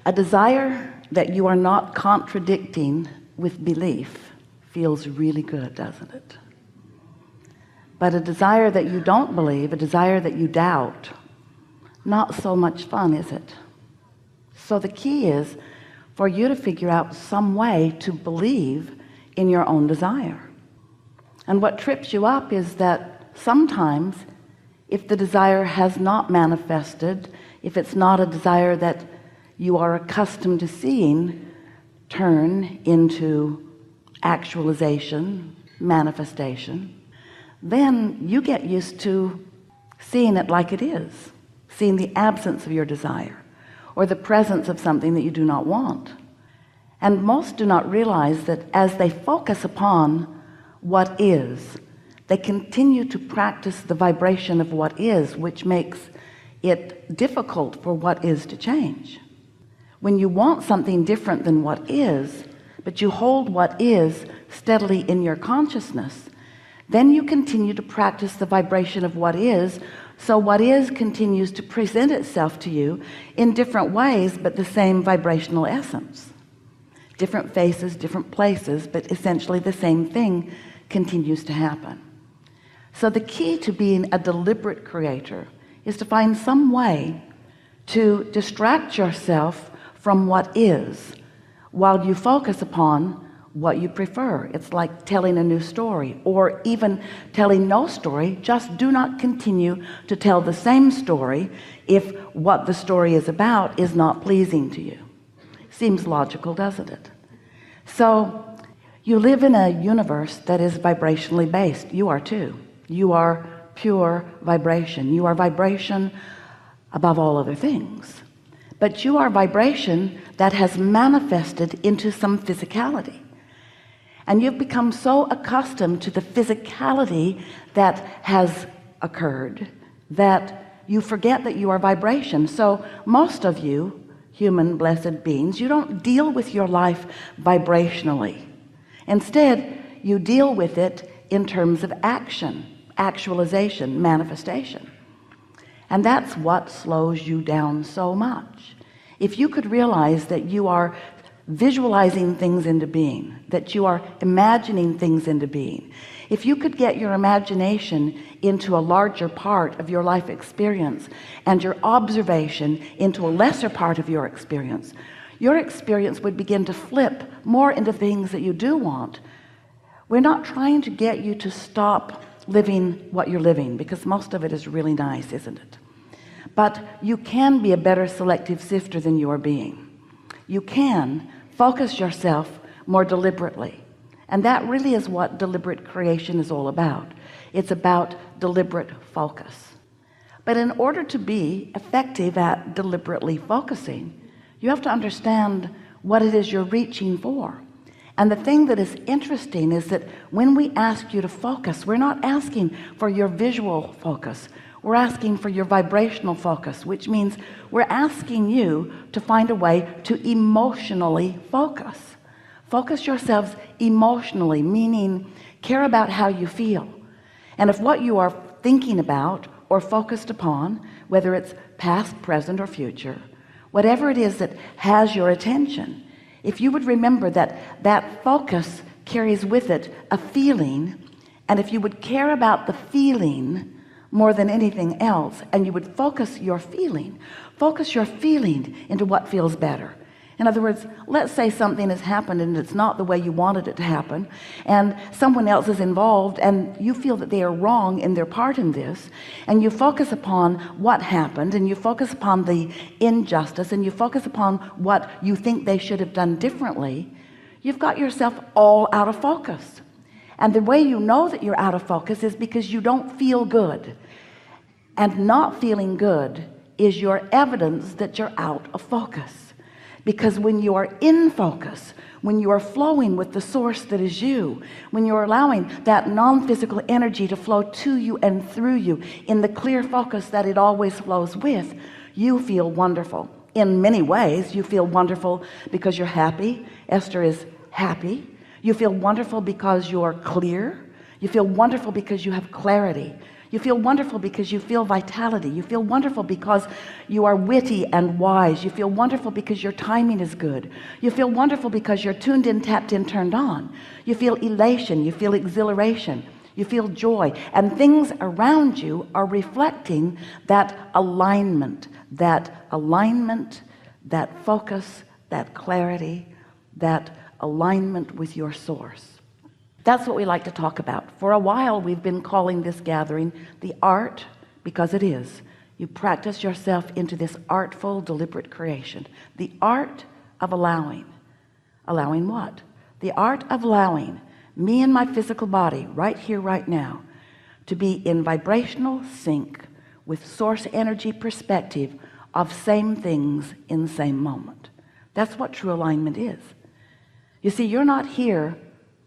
A desire that you are not contradicting with belief feels really good, doesn't it? But a desire that you don't believe, a desire that you doubt, not so much fun, is it? So the key is for you to figure out some way to believe in your own desire. And what trips you up is that sometimes if the desire has not manifested, if it's not a desire that you are accustomed to seeing turn into actualization, manifestation, then you get used to seeing it like it is, seeing the absence of your desire or the presence of something that you do not want. And most do not realize that as they focus upon what is, they continue to practice the vibration of what is, which makes it difficult for what is to change. When you want something different than what is, but you hold what is steadily in your consciousness, then you continue to practice the vibration of what is, so what is continues to present itself to you in different ways, but the same vibrational essence. Different faces, different places, but essentially the same thing continues to happen. So the key to being a deliberate creator is to find some way to distract yourself from what is while you focus upon what you prefer. It's like telling a new story, or even telling no story. Just do not continue to tell the same story if what the story is about is not pleasing to you. Seems logical, doesn't it? So you live in a universe that is vibrationally based. You are too. You are pure vibration. You are vibration above all other things, but you are vibration that has manifested into some physicality. And you've become so accustomed to the physicality that has occurred that you forget that you are vibration. So most of you human blessed beings, you don't deal with your life vibrationally. Instead, you deal with it in terms of action, actualization, manifestation. And that's what slows you down so much. If you could realize that you are visualizing things into being, that you are imagining things into being, if you could get your imagination into a larger part of your life experience and your observation into a lesser part of your experience would begin to flip more into things that you do want. We're not trying to get you to stop living what you're living, because most of it is really nice, isn't it? But you can be a better selective sifter than you are being. You can focus yourself more deliberately, and that really is what deliberate creation is all about. It's about deliberate focus. But in order to be effective at deliberately focusing, you have to understand what it is you're reaching for. And the thing that is interesting is that when we ask you to focus, we're not asking for your visual focus. We're asking for your vibrational focus, which means we're asking you to find a way to emotionally focus. Focus yourselves emotionally, meaning care about how you feel. And if what you are thinking about or focused upon, whether it's past, present, or future, whatever it is that has your attention, if you would remember that that focus carries with it a feeling, and if you would care about the feeling more than anything else, and you would focus your feeling into what feels better. In other words, let's say something has happened and it's not the way you wanted it to happen, and someone else is involved and you feel that they are wrong in their part in this, and you focus upon what happened, and you focus upon the injustice, and you focus upon what you think they should have done differently. You've got yourself all out of focus. And the way you know that you're out of focus is because you don't feel good, and not feeling good is your evidence that you're out of focus. Because when you are in focus, when you are flowing with the source that is you, when you're allowing that non-physical energy to flow to you and through you in the clear focus that it always flows with, you feel wonderful. In many ways, you feel wonderful because you're happy. Esther is happy. You feel wonderful because you're clear. You feel wonderful because you have clarity. You feel wonderful because you feel vitality. You feel wonderful because you are witty and wise. You feel wonderful because your timing is good. You feel wonderful because you're tuned in, tapped in, turned on. You feel elation. You feel exhilaration. You feel joy. And things around you are reflecting that alignment, that focus, that clarity, that alignment with your source. That's what we like to talk about. For a while we've been calling this gathering the art, because it is. You practice yourself into this artful, deliberate creation. The art of allowing. Allowing what? The art of allowing me and my physical body right here, right now, to be in vibrational sync with source energy perspective of same things in the same moment. That's what true alignment is. You see, you're not here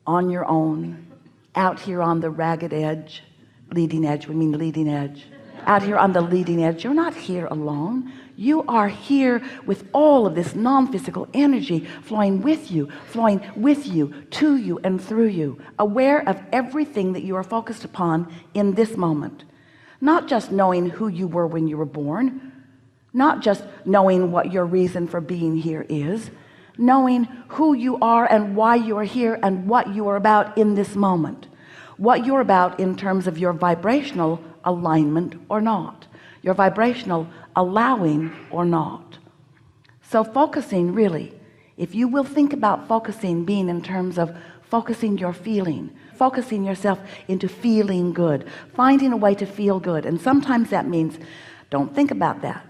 on your own, out here on the ragged edge, leading edge, we mean the leading edge, out here on the leading edge. You're not here alone. You are here with all of this non-physical energy flowing with you, to you, and through you, aware of everything that you are focused upon in this moment. Not just knowing who you were when you were born, not just knowing what your reason for being here is, knowing who you are and why you are here and what you are about in this moment, what you're about in terms of your vibrational alignment or not, your vibrational allowing or not. So focusing, really, if you will think about focusing being in terms of focusing your feeling, focusing yourself into feeling good, finding a way to feel good. And sometimes that means don't think about that.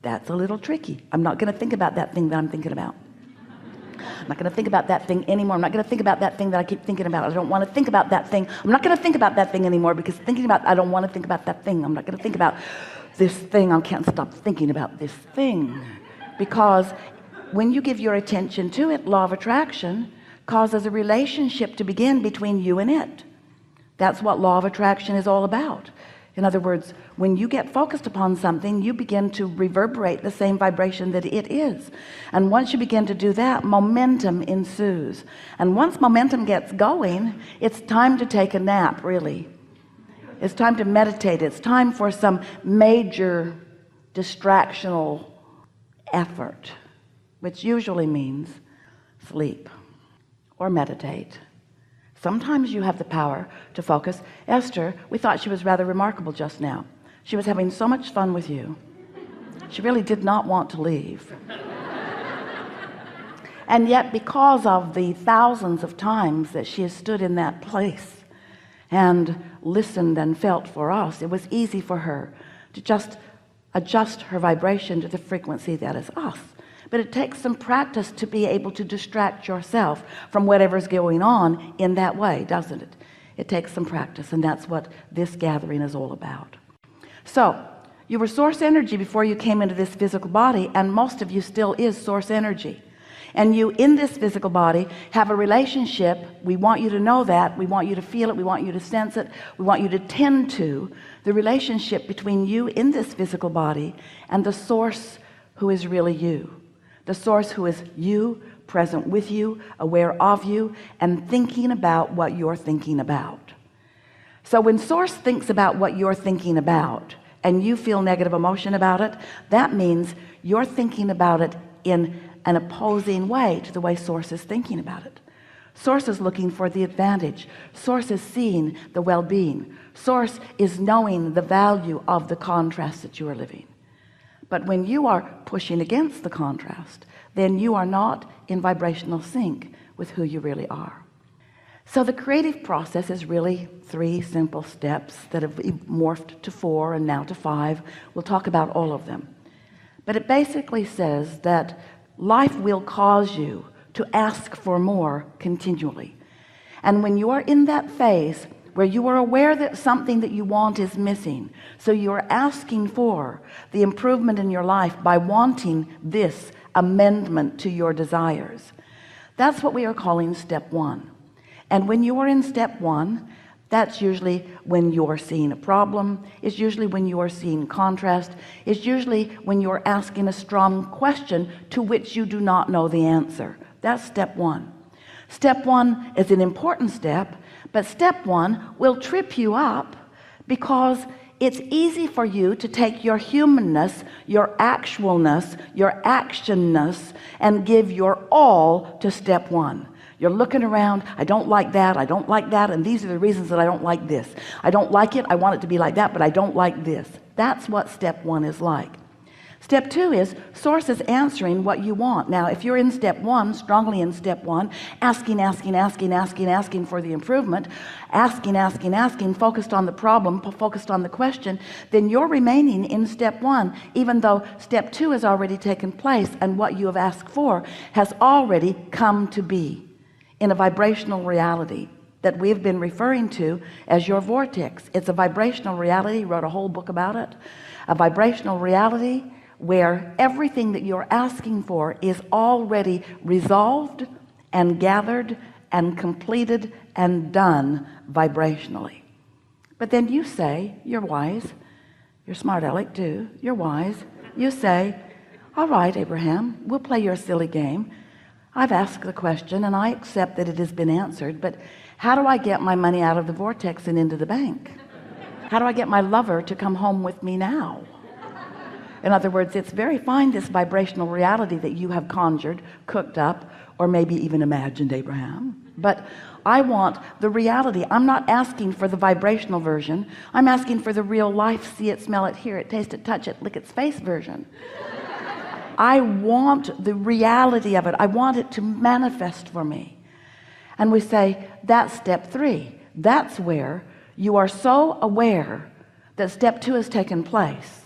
That's a little tricky. I'm not going to think about that thing that I'm thinking about. I'm not going to think about that thing anymore. I'm not going to think about that thing that I keep thinking about. I don't want to think about that thing. I'm not going to think about that thing anymore, because I don't want to think about that thing. I'm not going to think about this thing. I can't stop thinking about this thing. Because when you give your attention to it, law of attraction causes a relationship to begin between you and it. That's what law of attraction is all about. In other words, when you get focused upon something, you begin to reverberate the same vibration that it is. And once you begin to do that, momentum ensues. And once momentum gets going, it's time to take a nap, really. It's time to meditate. It's time for some major distractional effort, which usually means sleep or meditate. Sometimes you have the power to focus. Esther, we thought she was rather remarkable just now. She was having so much fun with you. She really did not want to leave. And yet, because of the thousands of times that she has stood in that place and listened and felt for us, it was easy for her to just adjust her vibration to the frequency that is us. But it takes some practice to be able to distract yourself from whatever's going on in that way, doesn't it? It takes some practice, and that's what this gathering is all about. So you were source energy before you came into this physical body, and most of you still is source energy. And you in this physical body have a relationship. We want you to know that. We want you to feel it. We want you to sense it. We want you to tend to the relationship between you in this physical body and the source who is really you. The source who is you, present with you, aware of you, and thinking about what you're thinking about. So when source thinks about what you're thinking about and you feel negative emotion about it, that means you're thinking about it in an opposing way to the way source is thinking about it. Source is looking for the advantage. Source is seeing the well-being. Source is knowing the value of the contrast that you are living. But when you are pushing against the contrast, then you are not in vibrational sync with who you really are. So the creative process is really 3 simple steps that have morphed to 4 and now to 5. We'll talk about all of them. But it basically says that life will cause you to ask for more continually. And when you are in that phase where you are aware that something that you want is missing, so you are asking for the improvement in your life by wanting this amendment to your desires, that's what we are calling step 1. And when you are in step 1, that's usually when you're seeing a problem. It's usually when you are seeing contrast. It's usually when you're asking a strong question to which you do not know the answer. That's step 1. Step 1 is an important step, but step 1 will trip you up because it's easy for you to take your humanness, your actualness, your actionness, and give your all to step one. You're looking around, I don't like that, I don't like that, and these are the reasons that I don't like this. I don't like it, I want it to be like that, but I don't like this. That's what step one is like. Step two is source is answering what you want. Now, if you're in step one, strongly in step one, asking for the improvement, asking, focused on the problem, focused on the question, then you're remaining in step one, even though step two has already taken place and what you have asked for has already come to be in a vibrational reality that we've been referring to as your vortex. It's a vibrational reality. Wrote a whole book about it. A vibrational reality where everything that you're asking for is already resolved and gathered and completed and done vibrationally. But then you say, you're wise, you're smart aleck too, you're wise, you say, all right, Abraham, we'll play your silly game. I've asked the question and I accept that it has been answered, but how do I get my money out of the vortex and into the bank? How do I get my lover to come home with me now? In other words, it's very fine, this vibrational reality that you have conjured, cooked up, or maybe even imagined, Abraham, but I want the reality. I'm not asking for the vibrational version. I'm asking for the real life, see it, smell it, hear it, taste it, touch it, lick its face version. I want the reality of it. I want it to manifest for me. And we say, that's step three. That's where you are so aware that step two has taken place.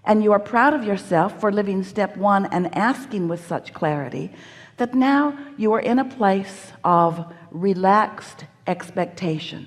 And you are proud of yourself for living step one and asking with such clarity that now you are in a place of relaxed expectation.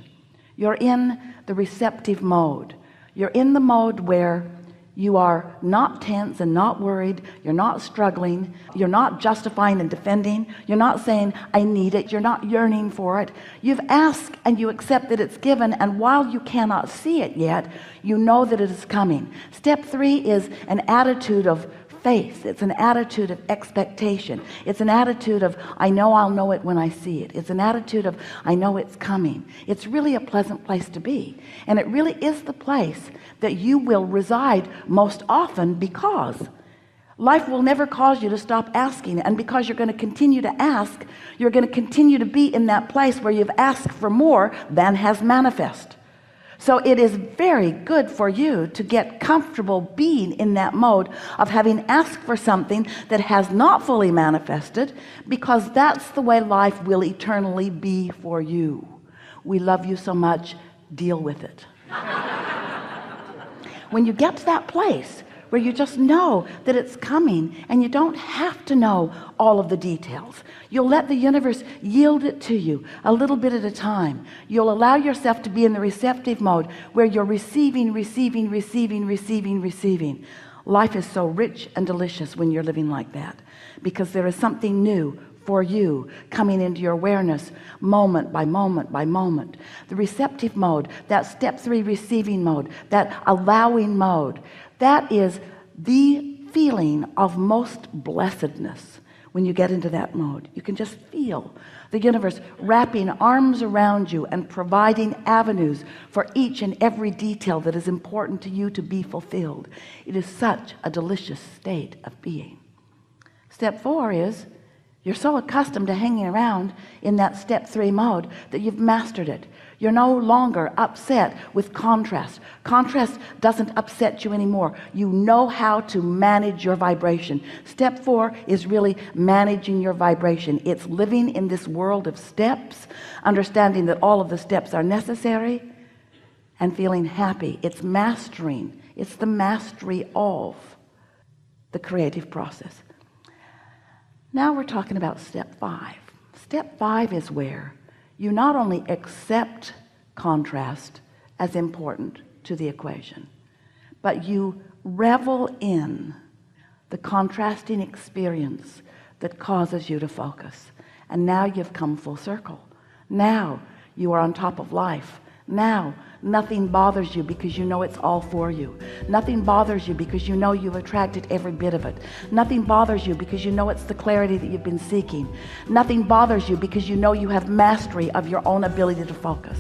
You're in the receptive mode. You're in the mode where you are not tense and not worried. You're not struggling. You're not justifying and defending. You're not saying, I need it. You're not yearning for it. You've asked and you accept that it's given. And while you cannot see it yet, you know that it is coming. Step three is an attitude of faith. It's an attitude of expectation. It's an attitude of, I know I'll know it when I see it. It's an attitude of, I know it's coming. It's really a pleasant place to be. And it really is the place that you will reside most often, because life will never cause you to stop asking. And because you're going to continue to ask, you're going to continue to be in that place where you've asked for more than has manifest. So it is very good for you to get comfortable being in that mode of having asked for something that has not fully manifested, because that's the way life will eternally be for you. We love you so much, deal with it. When you get to that place where you just know that it's coming and you don't have to know all of the details, you'll let the universe yield it to you a little bit at a time. You'll allow yourself to be in the receptive mode where you're receiving. Life is so rich and delicious when you're living like that, because there is something new for you coming into your awareness moment by moment by moment. The receptive mode, that step three receiving mode, that allowing mode, that is the feeling of most blessedness. When you get into that mode, you can just feel the universe wrapping arms around you and providing avenues for each and every detail that is important to you to be fulfilled. It is such a delicious state of being. Step four is, you're so accustomed to hanging around in that step three mode that you've mastered it. You're no longer upset with contrast. Contrast doesn't upset you anymore. You know how to manage your vibration. Step four is really managing your vibration. It's living in this world of steps, understanding that all of the steps are necessary, and feeling happy. It's mastering. It's the mastery of the creative process. Now we're talking about step five. Step five is where you not only accept contrast as important to the equation, but you revel in the contrasting experience that causes you to focus. And now you've come full circle. Now you are on top of life. Now nothing bothers you because you know it's all for you. Nothing bothers you because you know you've attracted every bit of it. Nothing bothers you because you know it's the clarity that you've been seeking. Nothing bothers you because you know you have mastery of your own ability to focus.